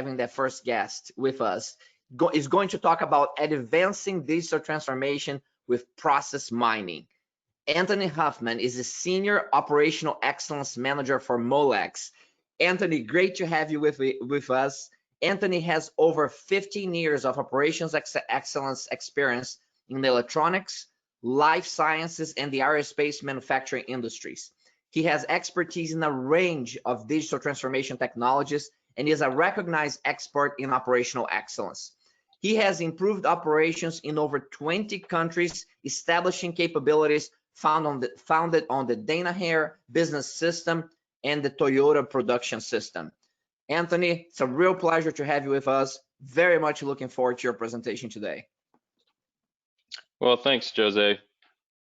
having that first guest with us is going to talk about advancing digital transformation with process mining. Anthony Huffman is a Senior Operational Excellence Manager for Molex. Anthony, great to have you with us. Anthony has over 15 years of operations excellence experience in the electronics, life sciences, and the aerospace manufacturing industries. He has expertise in a range of digital transformation technologies and is a recognized expert in operational excellence. He has improved operations in over 20 countries, establishing capabilities founded on the Danaher business system and the Toyota production system. Anthony, it's a real pleasure to have you with us. Very much looking forward to your presentation today. Well, thanks, Jose.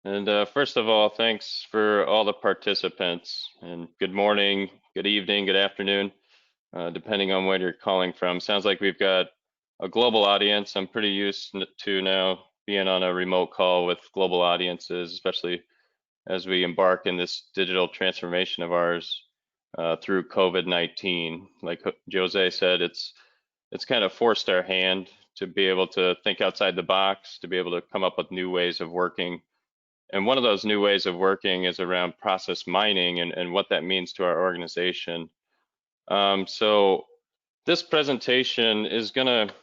And first of all, thanks for all the participants. And good morning, good evening, good afternoon, depending on where you're calling from. Sounds like we've got a global audience. I'm pretty used to now being on a remote call with global audiences, especially as we embark in this digital transformation of ours through COVID-19. Like Jose said, it's kind of forced our hand to be able to think outside the box, to be able to come up with new ways of working. And one of those new ways of working is around process mining and what that means to our organization. So this presentation is going to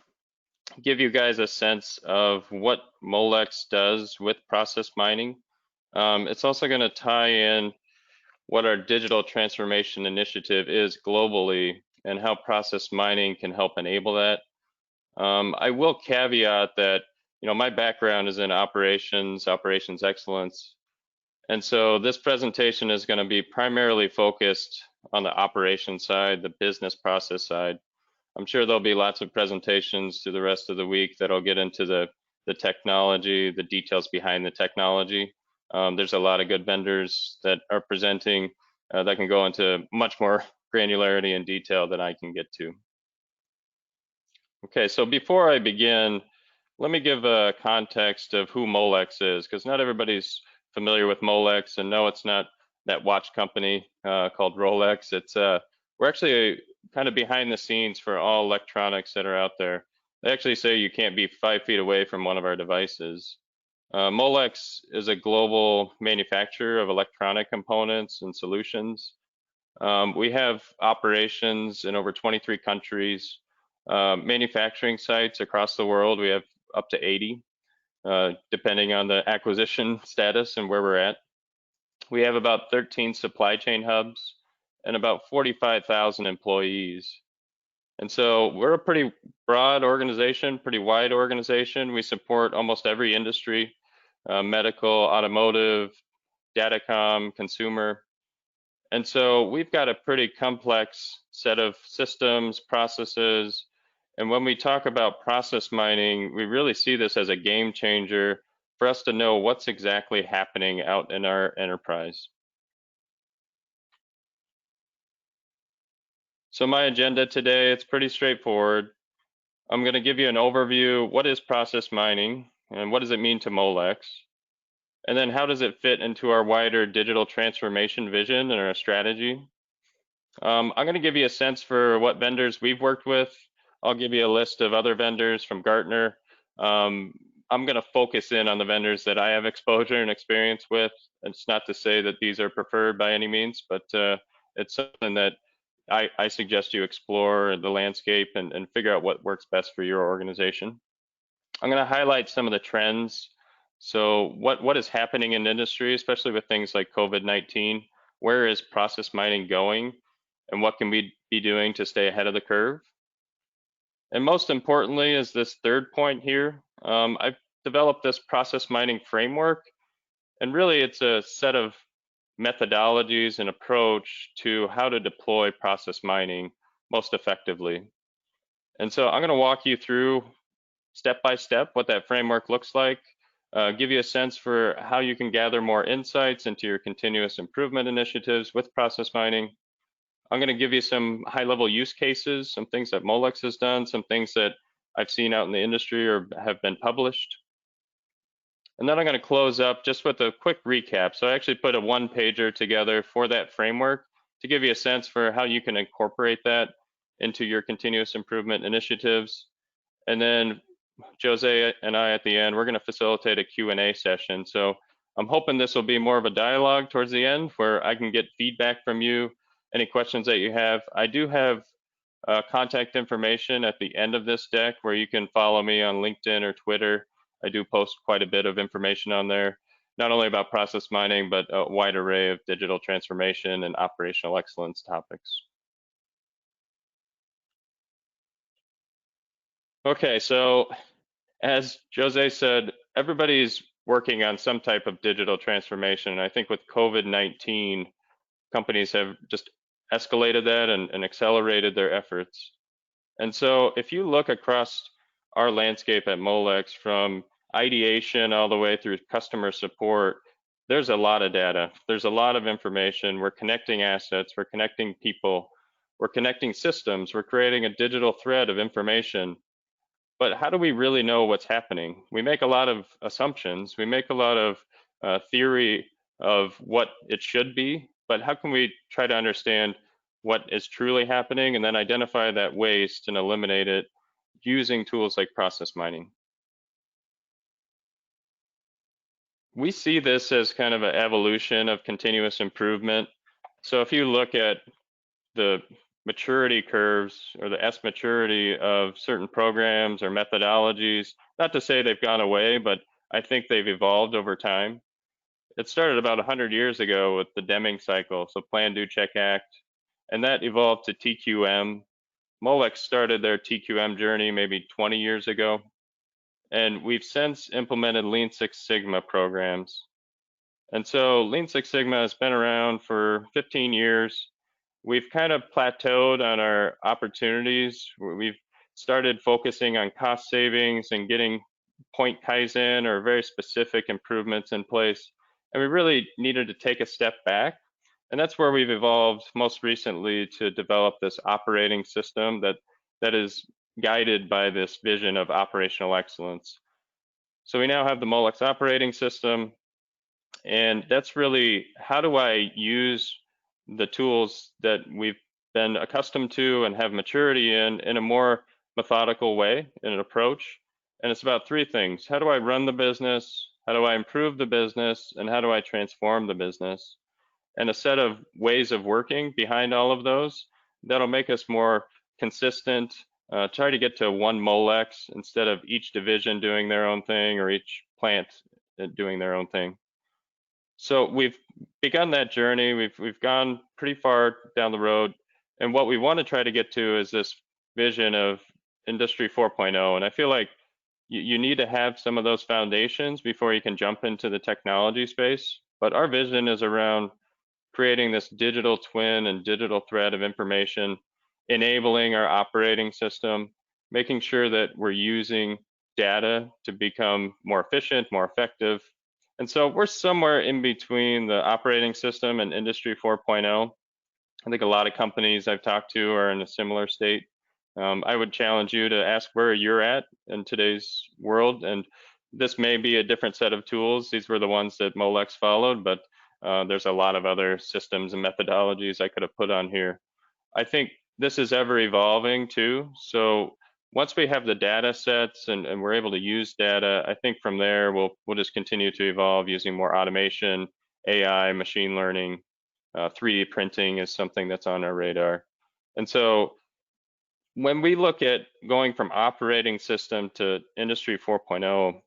give you guys a sense of what Molex does with process mining. It's also going to tie in what our digital transformation initiative is globally and how process mining can help enable that. I will caveat that, you know, my background is in operations excellence. And so this presentation is going to be primarily focused on the operation side, the business process side. I'm sure there'll be lots of presentations through the rest of the week that'll get into the technology, the details behind the technology. There's a lot of good vendors that are presenting that can go into much more granularity and detail than I can get to. Okay, so before I begin, let me give a context of who Molex is, because not everybody's familiar with Molex, and no, it's not that watch company called Rolex. It's we're actually kind of behind the scenes for all electronics that are out there. They actually say you can't be 5 feet away from one of our devices. Molex is a global manufacturer of electronic components and solutions. We have operations in over 23 countries, manufacturing sites across the world. We have up to 80, depending on the acquisition status and where we're at. We have about 13 supply chain hubs and about 45,000 employees. And so we're a pretty broad organization, pretty wide organization. We support almost every industry, medical, automotive, datacom, consumer. And so we've got a pretty complex set of systems, processes. And when we talk about process mining, we really see this as a game changer for us to know what's exactly happening out in our enterprise. So my agenda today, it's pretty straightforward. I'm going to give you an overview. What is process mining and what does it mean to Molex? And then how does it fit into our wider digital transformation vision and our strategy? I'm going to give you a sense for what vendors we've worked with. I'll give you a list of other vendors from Gartner. I'm going to focus in on the vendors that I have exposure and experience with. It's not to say that these are preferred by any means, but it's something that I suggest you explore the landscape and figure out what works best for your organization. I'm going to highlight some of the trends. So what is happening in industry, especially with things like COVID-19? Where is process mining going? And what can we be doing to stay ahead of the curve? And most importantly is this third point here. I've developed this process mining framework, and really it's a set of methodologies and approach to how to deploy process mining most effectively. And so I'm going to walk you through step by step what that framework looks like, give you a sense for how you can gather more insights into your continuous improvement initiatives with process mining. I'm going to give you some high-level use cases, some things that Molex has done, some things that I've seen out in the industry or have been published. And then I'm going to close up just with a quick recap. So I actually put a one-pager together for that framework to give you a sense for how you can incorporate that into your continuous improvement initiatives. And then Jose and I at the end, we're going to facilitate a Q&A session. So I'm hoping this will be more of a dialogue towards the end where I can get feedback from you, any questions that you have. I do have contact information at the end of this deck where you can follow me on LinkedIn or Twitter. I do post quite a bit of information on there, not only about process mining, but a wide array of digital transformation and operational excellence topics. Okay, so as Jose said, everybody's working on some type of digital transformation. And I think with COVID-19, companies have just escalated that and accelerated their efforts. And so if you look across our landscape at Molex, from ideation all the way through customer support, there's a lot of data. There's a lot of information. We're connecting assets. We're connecting people. We're connecting systems. We're creating a digital thread of information. But how do we really know what's happening? We make a lot of assumptions. We make a lot of theory of what it should be, but how can we try to understand what is truly happening and then identify that waste and eliminate it using tools like process mining? We see this as kind of an evolution of continuous improvement. So if you look at the maturity curves or the S maturity of certain programs or methodologies, not to say they've gone away, but I think they've evolved over time. It started about 100 years ago with the Deming cycle, so Plan, Do, Check, Act, and that evolved to TQM. Molex started their TQM journey maybe 20 years ago, and we've since implemented Lean Six Sigma programs. And so Lean Six Sigma has been around for 15 years. We've kind of plateaued on our opportunities. We've started focusing on cost savings and getting point Kaizen or very specific improvements in place. And we really needed to take a step back. And that's where we've evolved most recently to develop this operating system that is guided by this vision of operational excellence. So we now have the Molex operating system. And that's really, how do I use the tools that we've been accustomed to and have maturity in a more methodical way, in an approach? And it's about three things. How do I run the business? How do I improve the business? And how do I transform the business? And a set of ways of working behind all of those that'll make us more consistent, try to get to one Molex instead of each division doing their own thing or each plant doing their own thing. So we've begun that journey. We've gone pretty far down the road, and what we want to try to get to is this vision of Industry 4.0. And I feel like you need to have some of those foundations before you can jump into the technology space. But our vision is around creating this digital twin and digital thread of information, enabling our operating system, making sure that we're using data to become more efficient, more effective. And so we're somewhere in between the operating system and Industry 4.0. I think a lot of companies I've talked to are in a similar state. I would challenge you to ask where you're at in today's world. And this may be a different set of tools. These were the ones that Molex followed, but there's a lot of other systems and methodologies I could have put on here. I think this is ever evolving too. So once we have the data sets and we're able to use data, I think from there we'll just continue to evolve using more automation, AI, machine learning, 3D printing is something that's on our radar. And so when we look at going from operating system to Industry 4.0,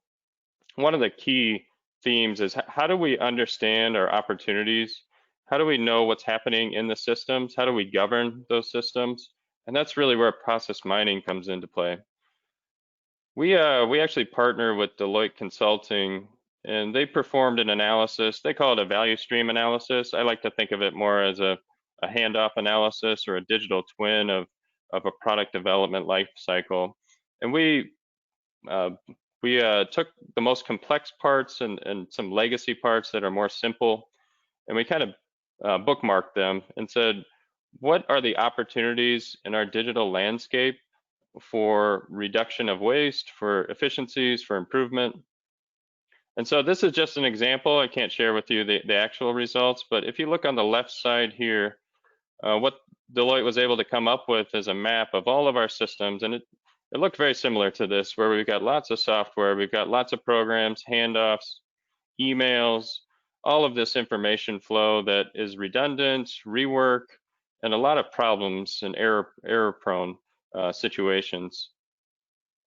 one of the key themes is how do we understand our opportunities? How do we know what's happening in the systems? How do we govern those systems? And that's really where process mining comes into play. We actually partner with Deloitte Consulting, and they performed an analysis. They call it a value stream analysis. I like to think of it more as a handoff analysis or a digital twin of a product development life cycle. And we took the most complex parts and some legacy parts that are more simple, and we kind of bookmarked them and said, what are the opportunities in our digital landscape for reduction of waste, for efficiencies, for improvement? And so this is just an example. I can't share with you the actual results, but if you look on the left side here, What Deloitte was able to come up with is a map of all of our systems, and it looked very similar to this, where we've got lots of software, we've got lots of programs, handoffs, emails, all of this information flow that is redundant, rework, and a lot of problems and error-prone situations.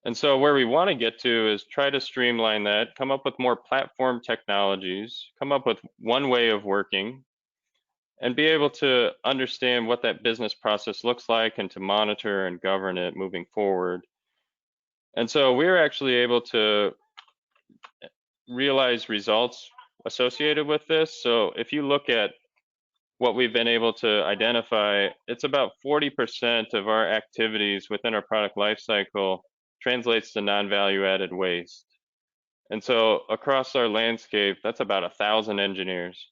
And so where we want to get to is try to streamline that, come up with more platform technologies, come up with one way of working, and be able to understand what that business process looks like and to monitor and govern it moving forward. And so we're actually able to realize results associated with this. So if you look at what we've been able to identify, it's about 40% of our activities within our product lifecycle translates to non-value added waste. And so across our landscape, that's about 1,000 engineers.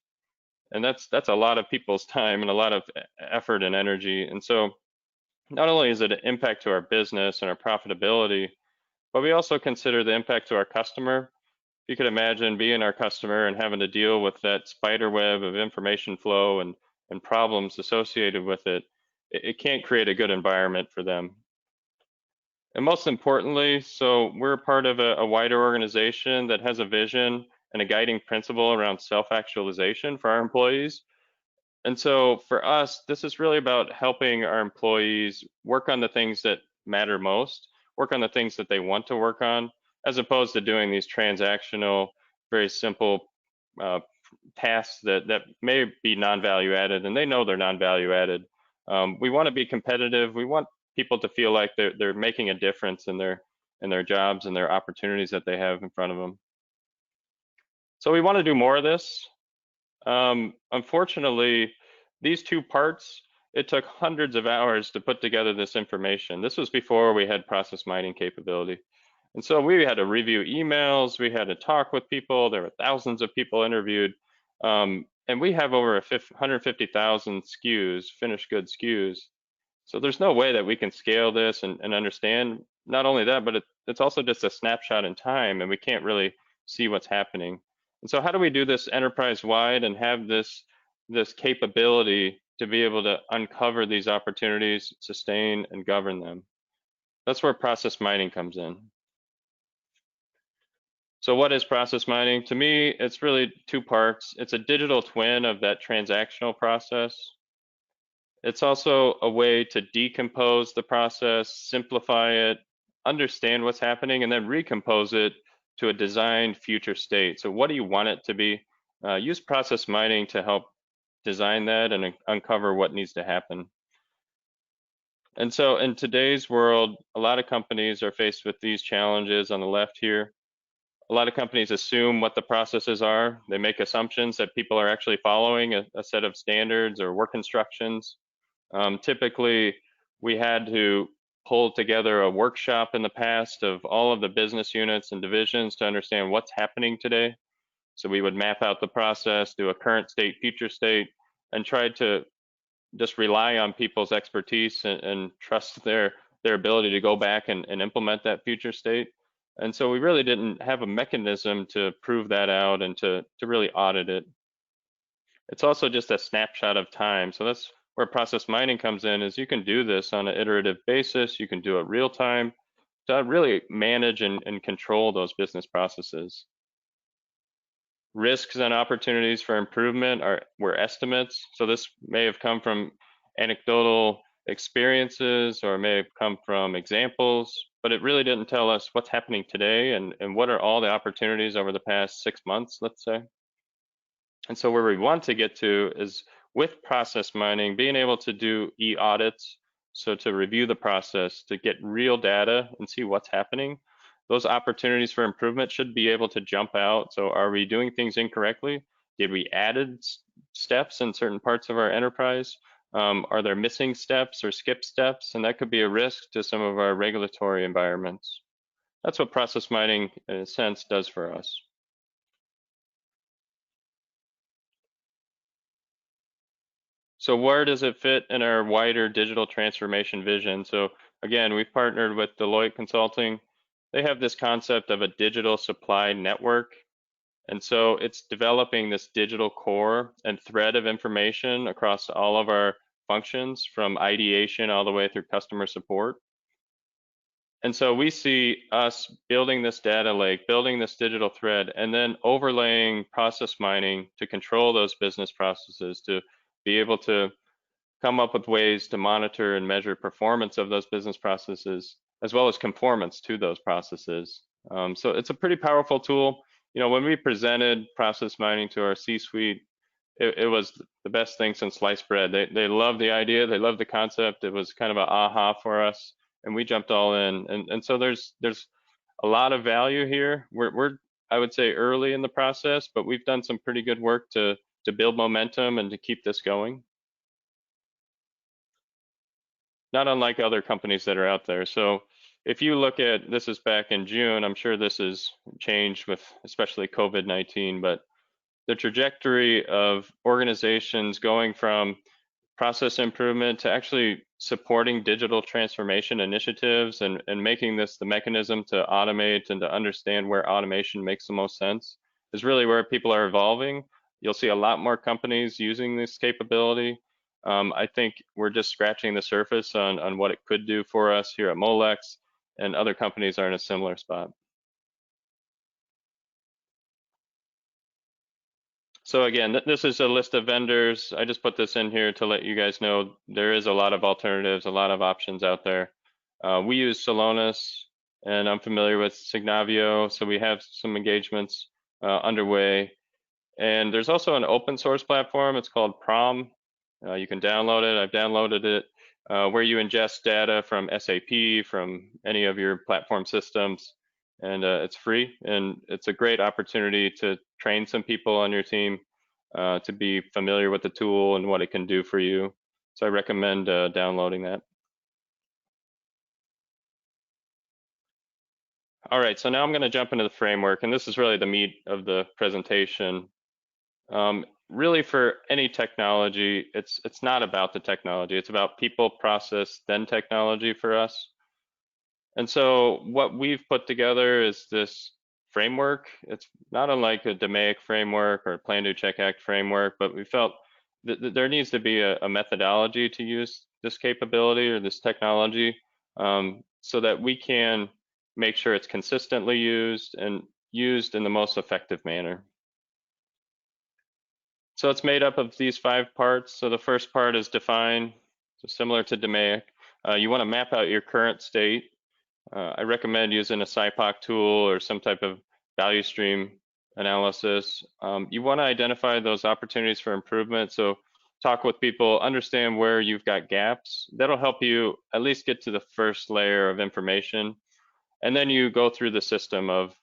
And that's a lot of people's time and a lot of effort and energy. And so not only is it an impact to our business and our profitability, but we also consider the impact to our customer. You could imagine being our customer and having to deal with that spider web of information flow and problems associated with it. It can't create a good environment for them. And most importantly, so we're part of a wider organization that has a vision and a guiding principle around self-actualization for our employees. And so for us, this is really about helping our employees work on the things that matter most, work on the things that they want to work on, as opposed to doing these transactional, very simple tasks that may be non-value added, and they know they're non-value added. We want to be competitive. We want people to feel like they're making a difference in their jobs and their opportunities that they have in front of them. So we want to do more of this. Unfortunately, these two parts, it took hundreds of hours to put together this information. This was before we had process mining capability. And so we had to review emails, we had to talk with people, there were thousands of people interviewed, and we have over 150,000 SKUs, finished good SKUs. So there's no way that we can scale this and understand, not only that, but it's also just a snapshot in time, and we can't really see what's happening. And so how do we do this enterprise-wide and have this capability to be able to uncover these opportunities, sustain, and govern them? That's where process mining comes in. So what is process mining? To me, it's really two parts. It's a digital twin of that transactional process. It's also a way to decompose the process, simplify it, understand what's happening, and then recompose it to a designed future state. So what do you want it to be? Use process mining to help design that and uncover what needs to happen. And so in today's world, a lot of companies are faced with these challenges on the left here. A lot of companies assume what the processes are. They make assumptions that people are actually following a set of standards or work instructions. Typically, we had to pull together a workshop in the past of all of the business units and divisions to understand what's happening today. So we would map out the process, do a current state, future state, and try to just rely on people's expertise and trust their ability to go back and implement that future state. And so we really didn't have a mechanism to prove that out and to really audit it. It's also just a snapshot of time. So that's where process mining comes in, is you can do this on an iterative basis. You can do it real time to really manage and control those business processes. Risks and opportunities for improvement were estimates. So this may have come from anecdotal experiences or may have come from examples, but it really didn't tell us what's happening today and what are all the opportunities over the past 6 months, let's say. And so where we want to get to is with process mining, being able to do e-audits, so to review the process, to get real data and see what's happening. Those opportunities for improvement should be able to jump out. So are we doing things incorrectly? Did we added steps in certain parts of our enterprise? Are there missing steps or skip steps? And that could be a risk to some of our regulatory environments. That's what process mining, in a sense, does for us. So where does it fit in our wider digital transformation vision? So again, we've partnered with Deloitte Consulting. They have this concept of a digital supply network. And so it's developing this digital core and thread of information across all of our functions from ideation all the way through customer support. And so we see us building this data lake, building this digital thread, and then overlaying process mining to control those business processes, to be able to come up with ways to monitor and measure performance of those business processes, as well as conformance to those processes. So it's a pretty powerful tool. You know, when we presented process mining to our C-suite, it was the best thing since sliced bread. They loved the idea, they loved the concept. It was kind of an aha for us, and we jumped all in. And so there's a lot of value here. We're I would say early in the process, but we've done some pretty good work to build momentum and to keep this going. Not unlike other companies that are out there. So if you look at, this is back in June, I'm sure this has changed with especially COVID-19, but the trajectory of organizations going from process improvement to actually supporting digital transformation initiatives and making this the mechanism to automate and to understand where automation makes the most sense is really where people are evolving. You'll see a lot more companies using this capability. I think we're just scratching the surface on what it could do for us here at Molex, and other companies are in a similar spot. So again, this is a list of vendors. I just put this in here to let you guys know there is a lot of alternatives, a lot of options out there. We use Celonis, and I'm familiar with Signavio, so we have some engagements underway. And there's also an open source platform. It's called Prom. You can download it. I've downloaded it, where you ingest data from SAP, from any of your platform systems, and it's free. And it's a great opportunity to train some people on your team to be familiar with the tool and what it can do for you. So I recommend downloading that. All right, so now I'm going to jump into the framework, and this is really the meat of the presentation. Really, for any technology, it's not about the technology. It's about people, process, then technology for us. And so what we've put together is this framework. It's not unlike a DMAIC framework or Plan, Do, Check, Act framework, but we felt that there needs to be a methodology to use this capability or this technology, so that we can make sure it's consistently used and used in the most effective manner. So it's made up of these 5 parts. So the first part is define, so similar to DMAIC. You want to map out your current state. I recommend using a SIPOC tool or some type of value stream analysis. You want to identify those opportunities for improvement. So talk with people, understand where you've got gaps. That'll help you at least get to the first layer of information. And then you go through the system of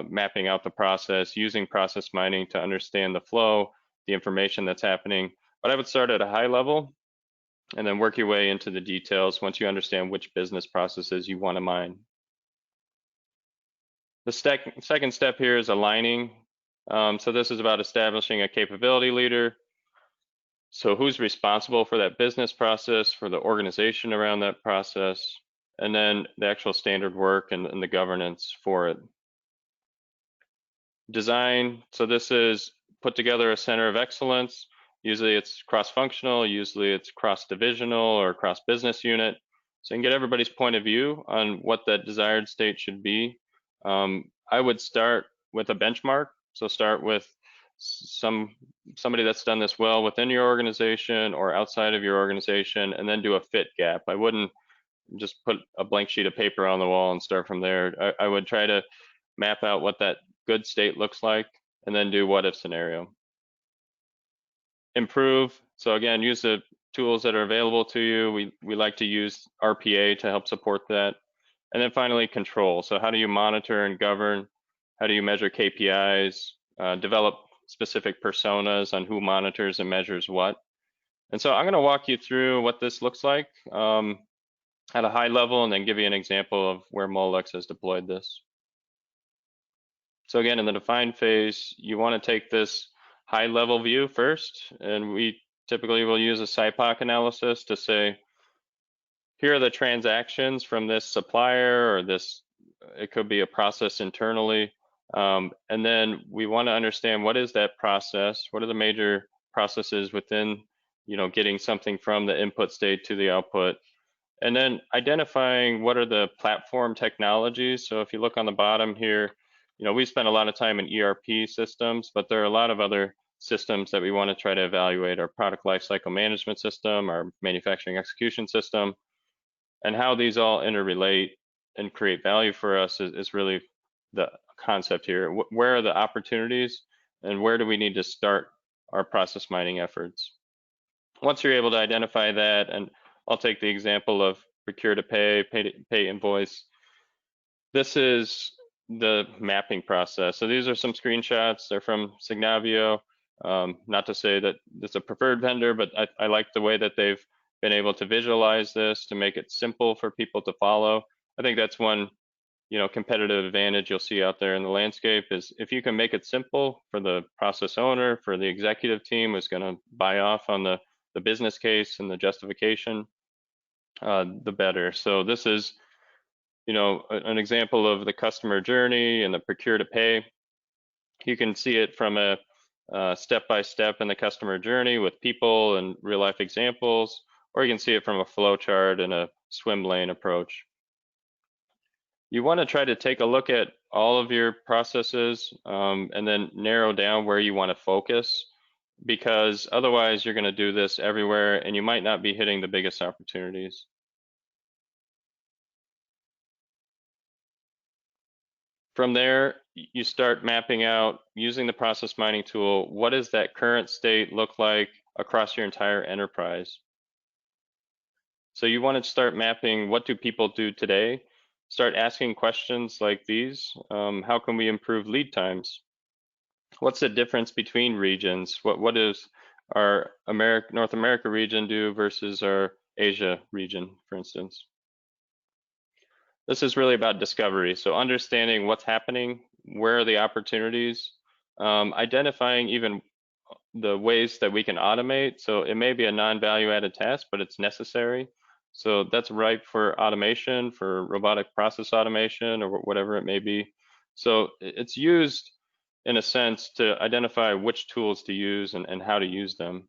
mapping out the process, using process mining to understand the flow, the information that's happening. But I would start at a high level and then work your way into the details once you understand which business processes you want to mine. The second step here is aligning. So this is about establishing a capability leader. So who's responsible for that business process, for the organization around that process, and then the actual standard work and the governance for it. Design, so this is put together a center of excellence. Usually it's cross-functional, usually it's cross-divisional or cross-business unit. So you can get everybody's point of view on what that desired state should be. I would start with a benchmark. So start with somebody that's done this well within your organization or outside of your organization, and then do a fit gap. I wouldn't just put a blank sheet of paper on the wall and start from there. I would try to map out what that good state looks like, and then do what if scenario. Improve, so again, use the tools that are available to you. We like to use RPA to help support that. And then finally, control. So how do you monitor and govern? How do you measure KPIs? Develop specific personas on who monitors and measures what. And so I'm going to walk you through what this looks like at a high level, and then give you an example of where Molex has deployed this. So again, in the define phase, you want to take this high level view first, and we typically will use a SIPOC analysis to say, here are the transactions from this supplier, or this, it could be a process internally. And then we want to understand, what is that process? What are the major processes within getting something from the input state to the output. And then identifying what are the platform technologies. So if you look on the bottom here, we spend a lot of time in ERP systems, but there are a lot of other systems that we want to try to evaluate: our product lifecycle management system, our manufacturing execution system, and how these all interrelate and create value for us is really the concept here. Where are the opportunities, and where do we need to start our process mining efforts? Once you're able to identify that, and I'll take the example of procure to pay invoice. This is the mapping process. So these are some screenshots. They're from Signavio. Not to say that it's a preferred vendor, but I like the way that they've been able to visualize this to make it simple for people to follow. I think that's one competitive advantage you'll see out there in the landscape, is if you can make it simple for the process owner, for the executive team who's going to buy off on the business case and the justification, the better. So this is an example of the customer journey and the procure to pay. You can see it from a step-by-step in the customer journey with people and real-life examples, or you can see it from a flow chart and a swim lane approach. You want to try to take a look at all of your processes and then narrow down where you want to focus, because otherwise you're going to do this everywhere and you might not be hitting the biggest opportunities. From there, you start mapping out, using the process mining tool, what does that current state look like across your entire enterprise? So you want to start mapping, what do people do today? Start asking questions like these. How can we improve lead times? What's the difference between regions? What does our North America region do versus our Asia region, for instance? This is really about discovery. So understanding what's happening, where are the opportunities, identifying even the ways that we can automate. So it may be a non-value added task, but it's necessary. So that's ripe for automation, for robotic process automation, or whatever it may be. So it's used in a sense to identify which tools to use and how to use them.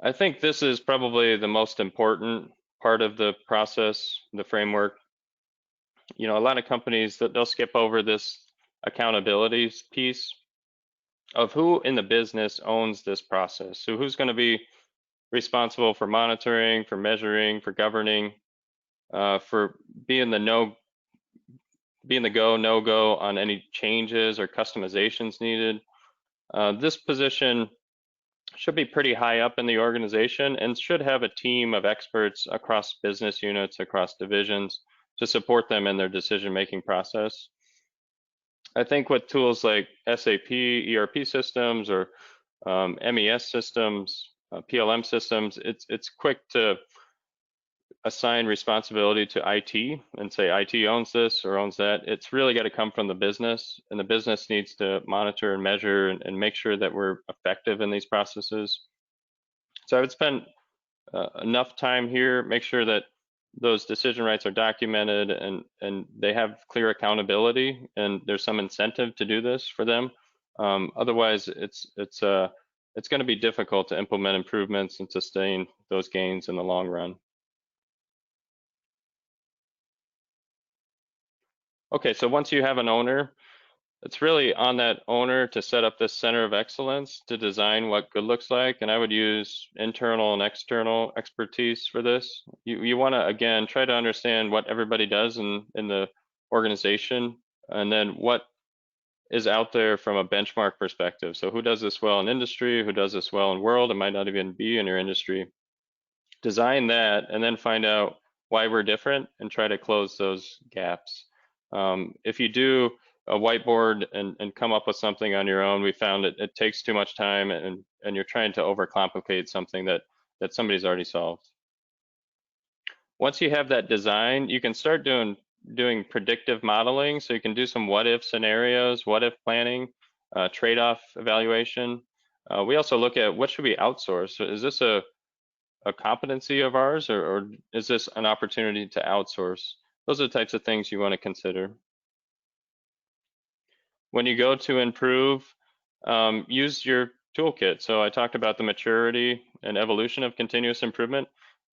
I think this is probably the most important part of the process, the framework. A lot of companies they'll skip over this accountabilities piece of who in the business owns this process. So who's going to be responsible for monitoring, for measuring, for governing, for being the go, no go on any changes or customizations needed. This position should be pretty high up in the organization and should have a team of experts across business units, across divisions, to support them in their decision-making process. I think with tools like SAP, ERP systems, or MES systems, PLM systems, it's quick to assign responsibility to IT and say IT owns this or owns that. It's really got to come from the business, and the business needs to monitor and measure and make sure that we're effective in these processes. So I would spend enough time here, make sure that those decision rights are documented and they have clear accountability, and there's some incentive to do this for them. Otherwise, it's going to be difficult to implement improvements and sustain those gains in the long run. Okay, so once you have an owner, it's really on that owner to set up this center of excellence to design what good looks like. And I would use internal and external expertise for this. You want to, again, try to understand what everybody does in the organization, and then what is out there from a benchmark perspective. So who does this well in industry? Who does this well in world? It might not even be in your industry. Design that and then find out why we're different and try to close those gaps. If you do a whiteboard and come up with something on your own, we found it takes too much time and you're trying to overcomplicate something that somebody's already solved. Once you have that design, you can start doing predictive modeling. So you can do some what if scenarios, what if planning, trade-off evaluation. We also look at what should we outsource. So is this a competency of ours, or is this an opportunity to outsource? Those are the types of things you want to consider. When you go to improve, use your toolkit. So I talked about the maturity and evolution of continuous improvement.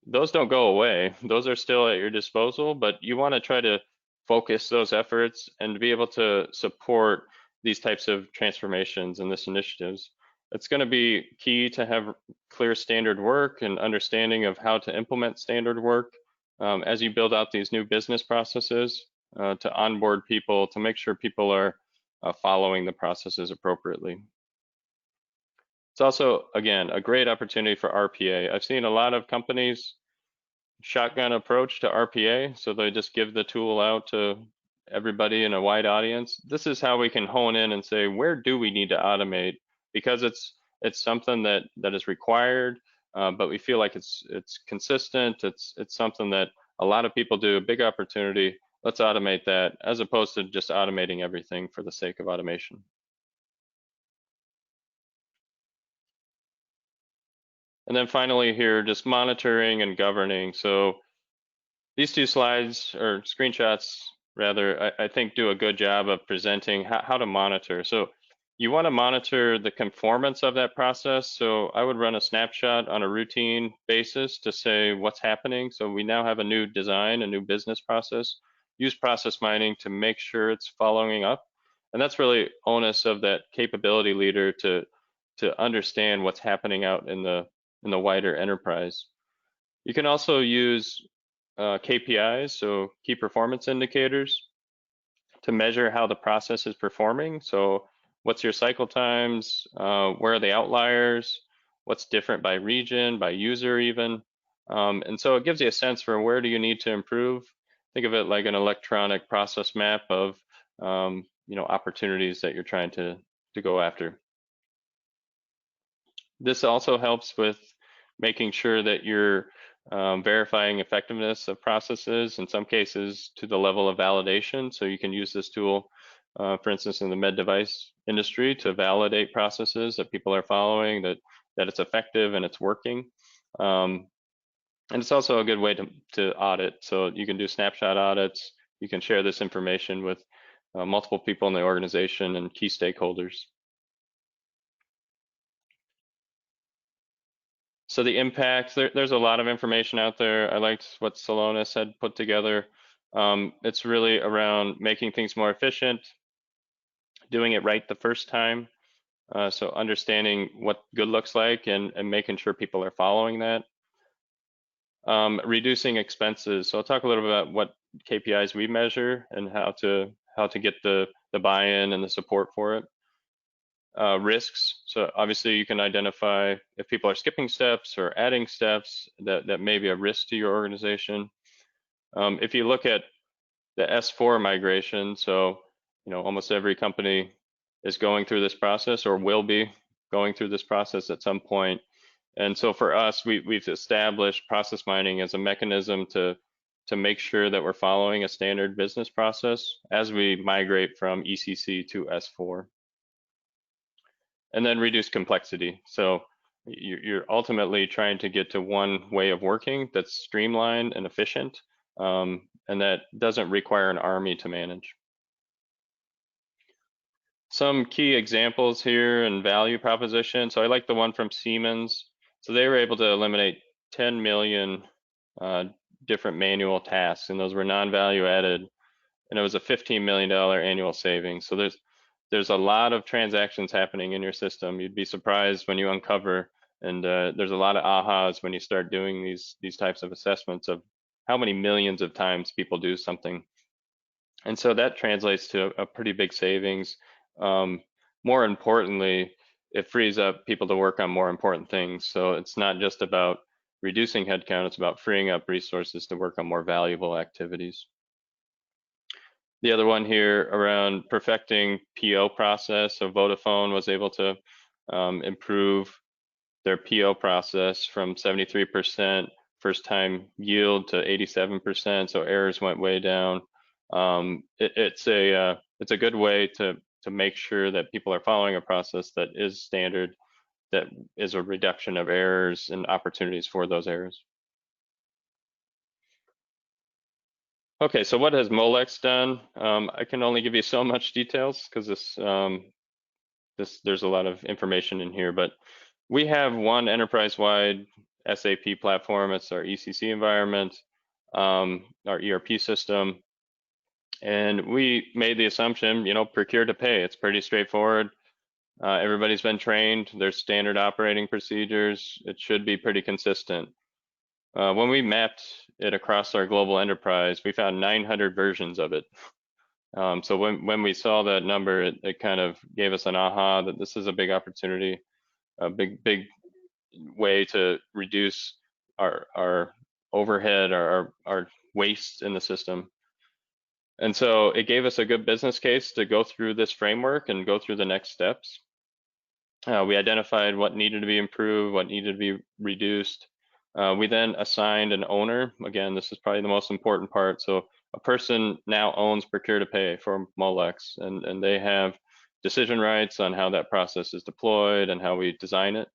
Those don't go away. Those are still at your disposal, but you want to try to focus those efforts and be able to support these types of transformations and this initiatives. It's going to be key to have clear standard work and understanding of how to implement standard work as you build out these new business processes to onboard people, to make sure people are following the processes appropriately. It's also, again, a great opportunity for RPA. I've seen a lot of companies shotgun approach to RPA, so they just give the tool out to everybody in a wide audience. This is how we can hone in and say, where do we need to automate? Because it's something that is required, but we feel like it's consistent. It's something that a lot of people do. A big opportunity. Let's automate that, as opposed to just automating everything for the sake of automation. And then finally here, just monitoring and governing. So these two slides, or screenshots rather, I think do a good job of presenting how to monitor. So you want to monitor the conformance of that process. So I would run a snapshot on a routine basis to say what's happening. So we now have a new design, a new business process. Use process mining to make sure it's following up. And that's really onus of that capability leader to understand what's happening out in the wider enterprise. You can also use KPIs, so key performance indicators, to measure how the process is performing. So what's your cycle times? Where are the outliers? What's different by region, by user even? And so it gives you a sense for where do you need to improve. Think of it like an electronic process map of opportunities that you're trying to go after. This also helps with making sure that you're verifying effectiveness of processes, in some cases to the level of validation. So you can use this tool, for instance, in the med device industry, to validate processes that people are following, that it's effective and it's working. And it's also a good way to audit. So you can do snapshot audits. You can share this information with multiple people in the organization and key stakeholders. So the impact, there's a lot of information out there. I liked what Salonis had put together. It's really around making things more efficient, doing it right the first time. So understanding what good looks like and making sure people are following that. Reducing expenses. So I'll talk a little bit about what KPIs we measure and how to get the buy-in and the support for it. Risks. So obviously you can identify if people are skipping steps or adding steps that may be a risk to your organization. If you look at the S4 migration, so almost every company is going through this process or will be going through this process at some point. And so for us, we've established process mining as a mechanism to make sure that we're following a standard business process as we migrate from ECC to S4. And then reduce complexity. So you're ultimately trying to get to one way of working that's streamlined and efficient, and that doesn't require an army to manage. Some key examples here and value proposition. So I like the one from Siemens. So they were able to eliminate 10 million different manual tasks, and those were non-value added, and it was a $15 million annual savings. So there's a lot of transactions happening in your system. You'd be surprised when you uncover, and there's a lot of ahas when you start doing these types of assessments of how many millions of times people do something. And so that translates to a pretty big savings. More importantly, it frees up people to work on more important things. So it's not just about reducing headcount, it's about freeing up resources to work on more valuable activities. The other one here around perfecting PO process. So Vodafone was able to improve their PO process from 73% first time yield to 87%. So errors went way down. It's a good way to make sure that people are following a process that is standard, that is a reduction of errors and opportunities for those errors. Okay, so what has Molex done? I can only give you so much details because this there's a lot of information in here, but we have one enterprise-wide SAP platform. It's our ECC environment, our ERP system. And we made the assumption, procure to pay. It's pretty straightforward. Everybody's been trained. There's standard operating procedures. It should be pretty consistent. When we mapped it across our global enterprise, we found 900 versions of it. So when we saw that number, it kind of gave us an aha that this is a big opportunity, a big way to reduce our overhead, our waste in the system. And so it gave us a good business case to go through this framework and go through the next steps. We identified what needed to be improved, what needed to be reduced. We then assigned an owner. Again, this is probably the most important part. So a person now owns procure to pay for Molex, and they have decision rights on how that process is deployed and how we design it.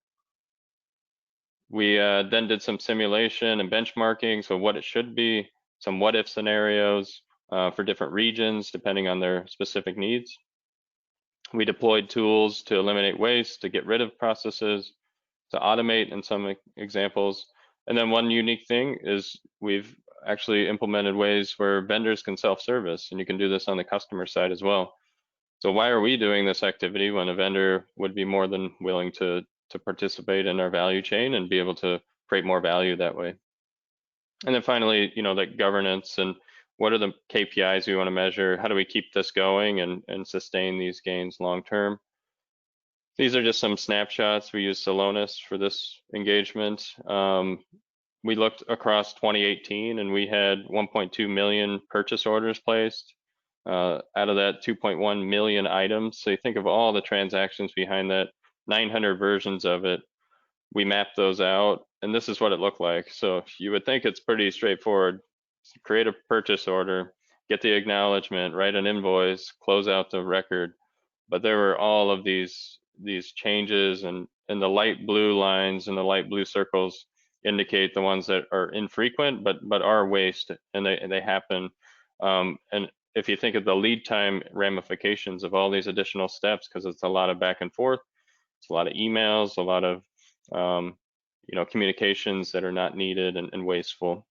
We then did some simulation and benchmarking, so what it should be, some what if scenarios for different regions depending on their specific needs. We deployed tools to eliminate waste, to get rid of processes, to automate in some examples. And then one unique thing is we've actually implemented ways where vendors can self-service, and you can do this on the customer side as well. So why are we doing this activity when a vendor would be more than willing to participate in our value chain and be able to create more value that way? And then finally, like governance and what are the KPIs we want to measure? How do we keep this going and sustain these gains long term? These are just some snapshots. We used Celonis for this engagement. We looked across 2018 and we had 1.2 million purchase orders placed. Out of that, 2.1 million items. So you think of all the transactions behind that, 900 versions of it. We mapped those out, and this is what it looked like. So you would think it's pretty straightforward. Create a purchase order, get the acknowledgement, write an invoice, close out the record. But there were all of these changes, and the light blue lines and the light blue circles indicate the ones that are infrequent but are waste, and they happen. And if you think of the lead time ramifications of all these additional steps, because it's a lot of back and forth, it's a lot of emails, a lot of communications that are not needed and wasteful.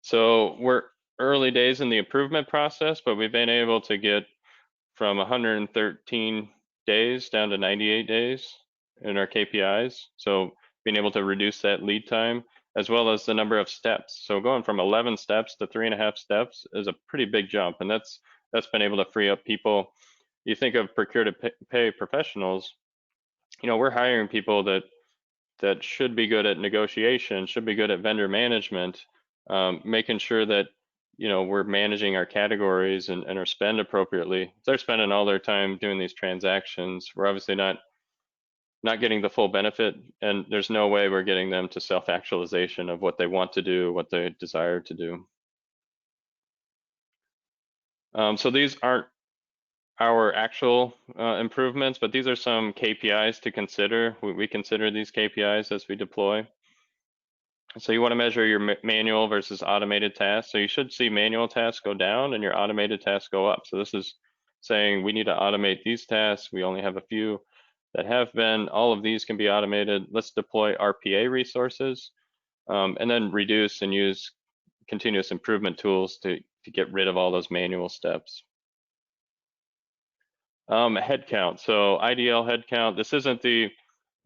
So we're early days in the improvement process, but we've been able to get from 113 days down to 98 days in our KPIs. So being able to reduce that lead time, as well as the number of steps. So going from 11 steps to 3.5 steps is a pretty big jump, and that's been able to free up people. You think of procure to pay professionals, we're hiring people that should be good at negotiation, should be good at vendor management, making sure that we're managing our categories and our spend appropriately. If they're spending all their time doing these transactions, we're obviously not getting the full benefit, and there's no way we're getting them to self-actualization of what they want to do, what they desire to do. So these aren't our actual improvements, but these are some KPIs to consider. We consider these KPIs as we deploy. So you want to measure your manual versus automated tasks. So you should see manual tasks go down and your automated tasks go up. So this is saying we need to automate these tasks. We only have a few that have been. All of these can be automated. Let's deploy RPA resources and then reduce and use continuous improvement tools to get rid of all those manual steps. Headcount. So IDL headcount. This isn't the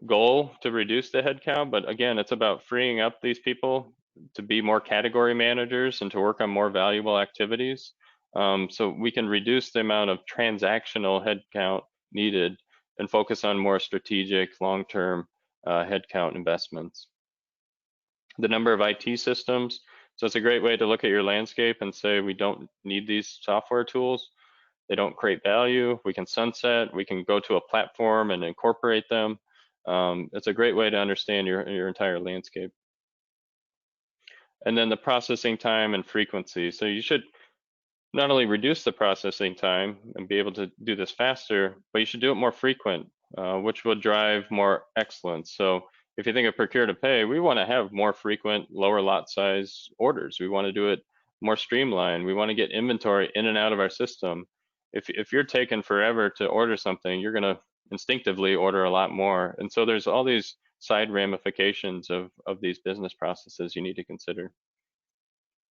goal to reduce the headcount, but again, it's about freeing up these people to be more category managers and to work on more valuable activities. So we can reduce the amount of transactional headcount needed and focus on more strategic long-term headcount investments. The number of IT systems. So it's a great way to look at your landscape and say, we don't need these software tools. They don't create value. We can sunset. We can go to a platform and incorporate them. It's a great way to understand your entire landscape. And then the processing time and frequency. So you should not only reduce the processing time and be able to do this faster, but you should do it more frequent, which will drive more excellence. So if you think of procure to pay, we want to have more frequent, lower lot size orders. We want to do it more streamlined. We want to get inventory in and out of our system if you're taking forever to order something, you're gonna instinctively order a lot more. And so there's all these side ramifications of these business processes you need to consider.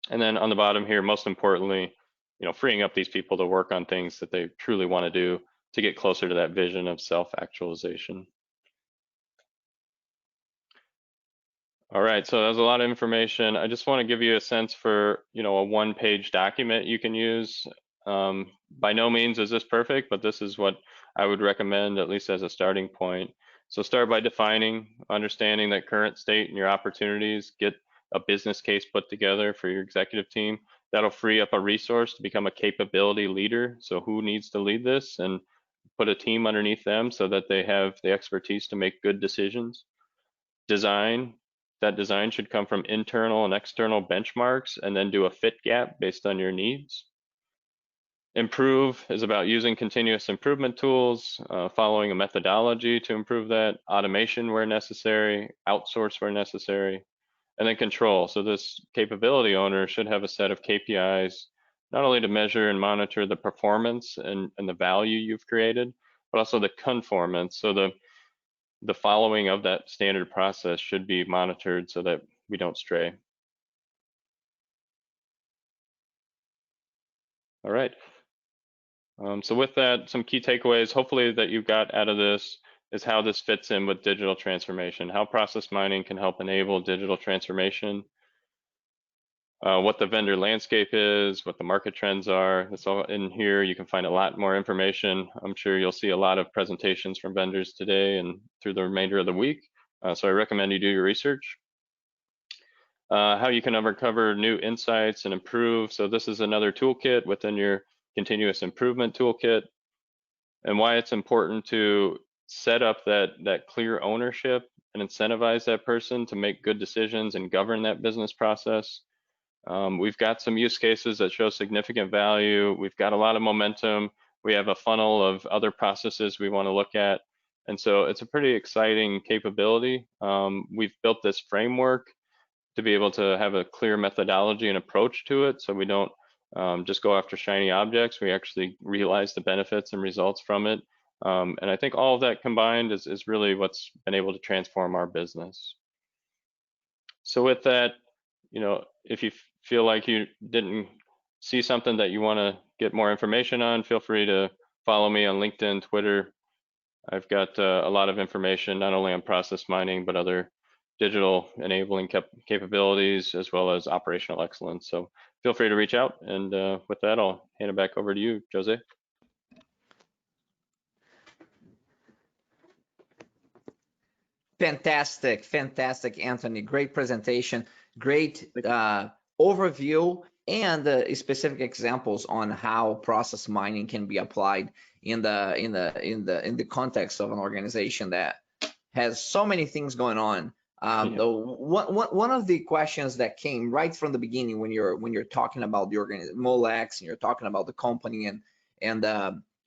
And then on the bottom here, most importantly, freeing up these people to work on things that they truly want to do to get closer to that vision of self-actualization. All right, so that's a lot of information. I just want to give you a sense for, a one-page document you can use. By no means is this perfect, but this is what I would recommend, at least as a starting point. So start by defining, understanding that current state and your opportunities. Get a business case put together for your executive team. That'll free up a resource to become a capability leader. So who needs to lead this, and put a team underneath them so that they have the expertise to make good decisions. Design. That design should come from internal and external benchmarks, and then do a fit gap based on your needs. Improve is about using continuous improvement tools, following a methodology to improve that, automation where necessary, outsource where necessary, and then control. So this capability owner should have a set of KPIs, not only to measure and monitor the performance and the value you've created, but also the conformance. So the following of that standard process should be monitored so that we don't stray. All right. So with that, some key takeaways, hopefully, that you got out of this is how this fits in with digital transformation, how process mining can help enable digital transformation, what the vendor landscape is, what the market trends are. It's all in here. You can find a lot more information. I'm sure you'll see a lot of presentations from vendors today and through the remainder of the week. So I recommend you do your research. How you can uncover new insights and improve. So this is another toolkit within your continuous improvement toolkit, and why it's important to set up that clear ownership and incentivize that person to make good decisions and govern that business process. We've got some use cases that show significant value. We've got a lot of momentum. We have a funnel of other processes we want to look at. And so it's a pretty exciting capability. We've built this framework to be able to have a clear methodology and approach to it, so we don't just go after shiny objects. We actually realize the benefits and results from it. And I think all of that combined is really what's been able to transform our business. So with that, if you feel like you didn't see something that you want to get more information on, feel free to follow me on LinkedIn, Twitter. I've got a lot of information, not only on process mining, but other digital enabling capabilities, as well as operational excellence. So feel free to reach out. And with that, I'll hand it back over to you, Jose. Fantastic, fantastic, Anthony. Great presentation, great overview, and specific examples on how process mining can be applied in the context of an organization that has so many things going on. One of the questions that came right from the beginning when you're talking about the Molex, and you're talking about the company and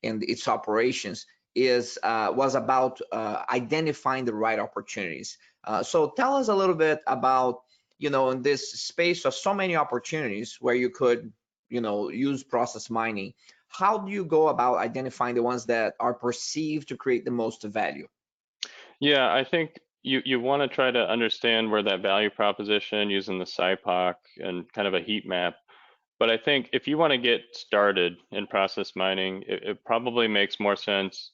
its operations was about identifying the right opportunities. So tell us a little bit about, in this space of so many opportunities where you could, use process mining, how do you go about identifying the ones that are perceived to create the most value? Yeah, I think you want to try to understand where that value proposition using the SIPOC and kind of a heat map. But I think if you want to get started in process mining, it probably makes more sense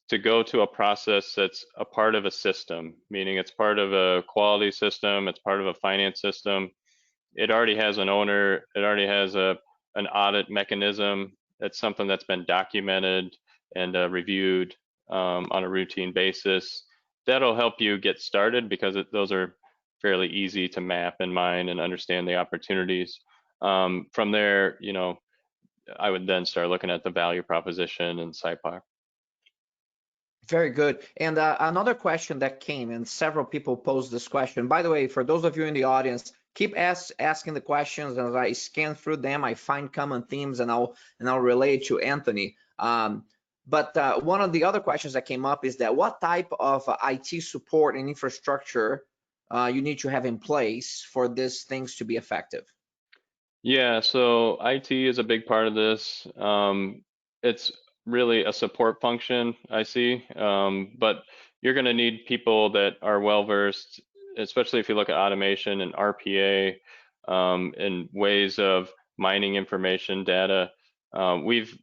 to go to a process that's a part of a system, meaning it's part of a quality system, it's part of a finance system. It already has an owner, it already has an audit mechanism. It's something that's been documented and reviewed on a routine basis. That'll help you get started, because those are fairly easy to map and mine and understand the opportunities. From there, I would then start looking at the value proposition and SIPOC. Very good. And another question that came, and several people posed this question. By the way, for those of you in the audience, keep asking the questions. As I scan through them, I find common themes, and I'll relate to Anthony. But one of the other questions that came up is that what type of IT support and infrastructure you need to have in place for these things to be effective? Yeah, so IT is a big part of this. it's really a support function, I see. But you're going to need people that are well versed, especially if you look at automation and RPA, and ways of mining information data. We've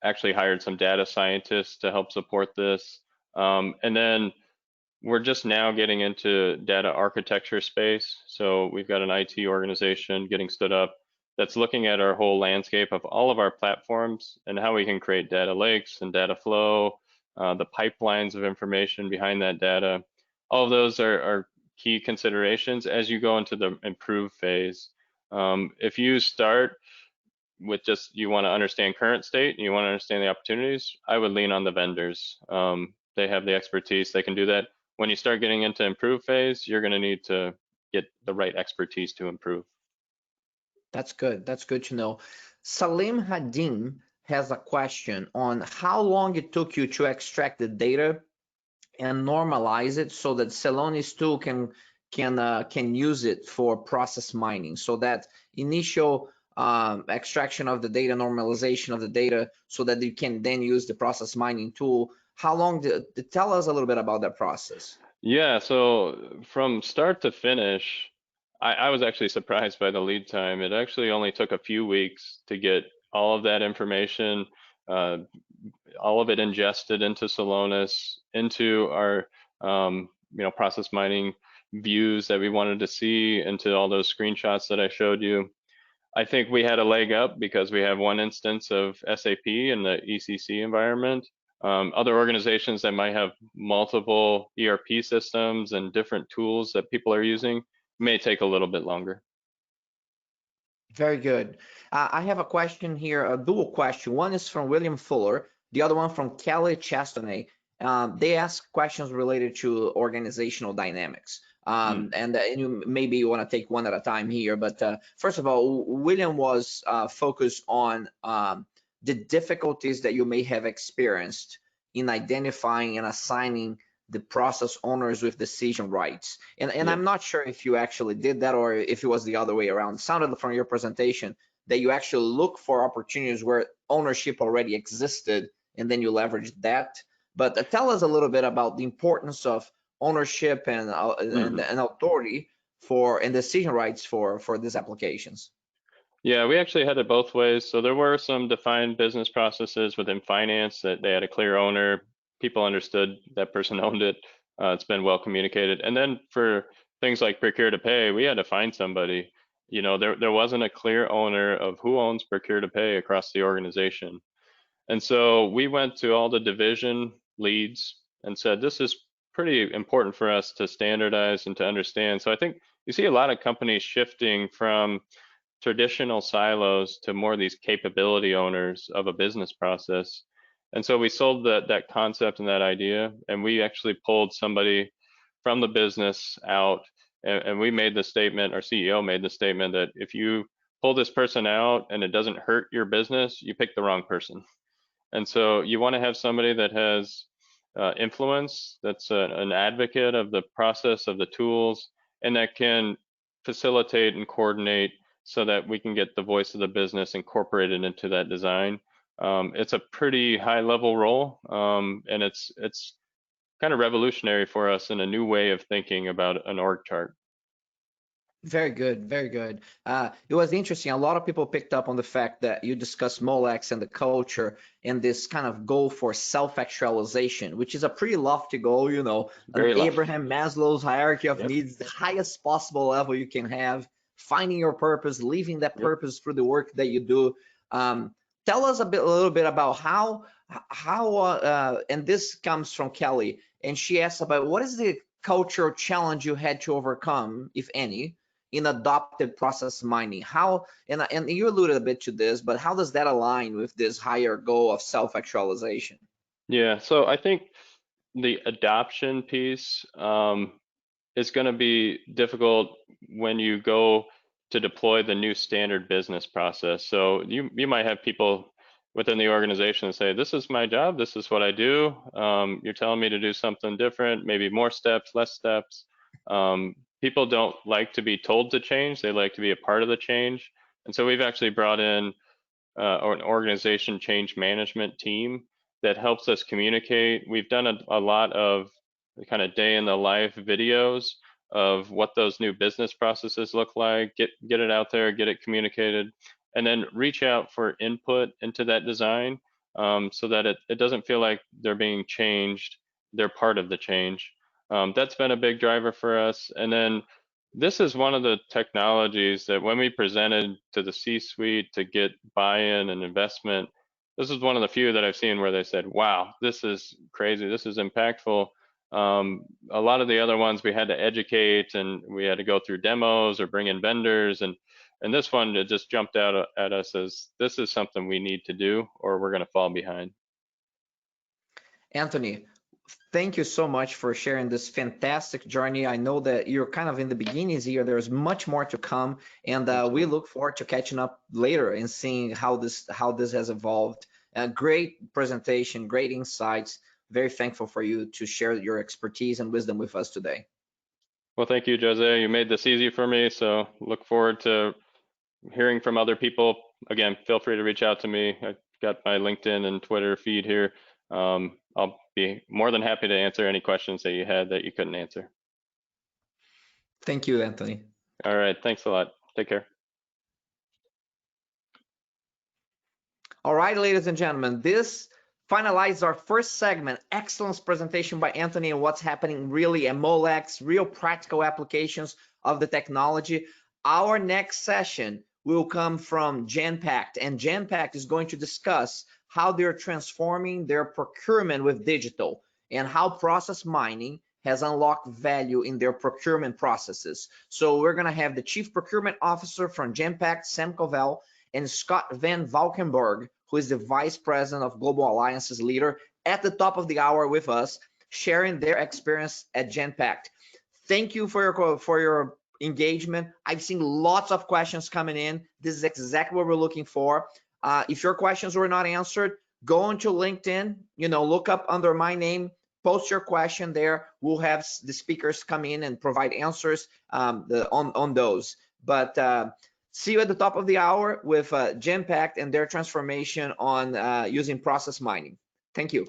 actually hired some data scientists to help support this. And then we're just now getting into data architecture space. So we've got an IT organization getting stood up that's looking at our whole landscape of all of our platforms and how we can create data lakes and data flow, the pipelines of information behind that data. All of those are key considerations as you go into the improve phase. If you start with just you want to understand current state and you want to understand the opportunities, I would lean on the vendors. They have the expertise, they can do that. When you start getting into improve phase, you're going to need to get the right expertise to improve. That's good. That's good to know. Salim Hadim has a question on how long it took you to extract the data and normalize it so that Celonis tool can use it for process mining. So that initial extraction of the data, normalization of the data, so that you can then use the process mining tool. How long tell us a little bit about that process? Yeah, so from start to finish, I was actually surprised by the lead time. It actually only took a few weeks to get all of that information, uh, all of it ingested into Celonis, into our process mining views that we wanted to see, into all those screenshots that I showed you. I think we had a leg up because we have one instance of SAP in the ECC environment. Other organizations that might have multiple ERP systems and different tools that people are using may take a little bit longer. Very good. I have a question here, a dual question. One is from William Fuller, the other one from Kelly Chastonnay. They ask questions related to organizational dynamics. And you maybe you want to take one at a time here, but first of all, William was focused on the difficulties that you may have experienced in identifying and assigning the process owners with decision rights. And Yeah. I'm not sure if you actually did that or if it was the other way around. It sounded from your presentation that you actually look for opportunities where ownership already existed and then you leverage that. But tell us a little bit about the importance of ownership and authority for and decision rights for these applications. Yeah, we actually had it both ways. So there were some defined business processes within finance that they had a clear owner. People understood that person owned it. It's been well communicated. And then for things like procure to pay, we had to find somebody. There wasn't a clear owner of who owns procure to pay across the organization. And so we went to all the division leads and said, this is pretty important for us to standardize and to understand. So I think you see a lot of companies shifting from traditional silos to more of these capability owners of a business process. And so we sold that concept and that idea, and we actually pulled somebody from the business out, and we made the statement, our CEO made the statement that if you pull this person out and it doesn't hurt your business, you picked the wrong person. And so you want to have somebody that has influence, that's an advocate of the process, of the tools, and that can facilitate and coordinate so that we can get the voice of the business incorporated into that design. It's a pretty high level role, and it's kind of revolutionary for us in a new way of thinking about an org chart. Very good, very good. It was interesting. A lot of people picked up on the fact that you discussed Molex and the culture and this kind of goal for self-actualization, which is a pretty lofty goal, Very lofty. Abraham Maslow's hierarchy of Yep. needs, the highest possible level you can have, finding your purpose, living that purpose through the work that you do. Tell us a little bit about how, and this comes from Kelly, and she asked about what is the cultural challenge you had to overcome, if any, in adopted process mining. How, and you alluded a bit to this, but how does that align with this higher goal of self-actualization? Yeah, so I think the adoption piece is going to be difficult when you go to deploy the new standard business process. So you might have people within the organization say, this is my job, this is what I do. You're telling me to do something different, maybe more steps, less steps. People don't like to be told to change, they like to be a part of the change. And so we've actually brought in or an organization change management team that helps us communicate. We've done a lot of kind of day in the life videos of what those new business processes look like, get it out there, get it communicated, and then reach out for input into that design, so that it doesn't feel like they're being changed, they're part of the change. That's been a big driver for us. And then this is one of the technologies that when we presented to the C-suite to get buy-in and investment, this is one of the few that I've seen where they said, wow, this is crazy, this is impactful. A lot of the other ones we had to educate and we had to go through demos or bring in vendors, and this one, it just jumped out at us as this is something we need to do or we're going to fall behind. Anthony, thank you so much for sharing this fantastic journey. I know that you're kind of in the beginnings here. There's much more to come, and we look forward to catching up later and seeing how this has evolved. Great presentation, great insights. Very thankful for you to share your expertise and wisdom with us today. Well, thank you, Jose. You made this easy for me, so look forward to hearing from other people. Again, feel free to reach out to me. I've got my LinkedIn and Twitter feed here. I'll be more than happy to answer any questions that you had that you couldn't answer. Thank you, Anthony. All right, thanks a lot. Take care. All right, ladies and gentlemen, this finalizes our first segment, excellence presentation by Anthony and what's happening really at Molex, real practical applications of the technology. Our next session will come from Genpact, and Genpact is going to discuss how they're transforming their procurement with digital and how process mining has unlocked value in their procurement processes. So we're going to have the Chief Procurement Officer from Genpact, Sam Covell, and Scott Van Valkenburg, who is the Vice President of Global Alliances Leader, at the top of the hour with us, sharing their experience at Genpact. Thank you for your engagement. I've seen lots of questions coming in. This is exactly what we're looking for. If your questions were not answered, go onto LinkedIn, look up under my name, post your question there. We'll have the speakers come in and provide answers on those. But see you at the top of the hour with Genpact and their transformation on using process mining. Thank you.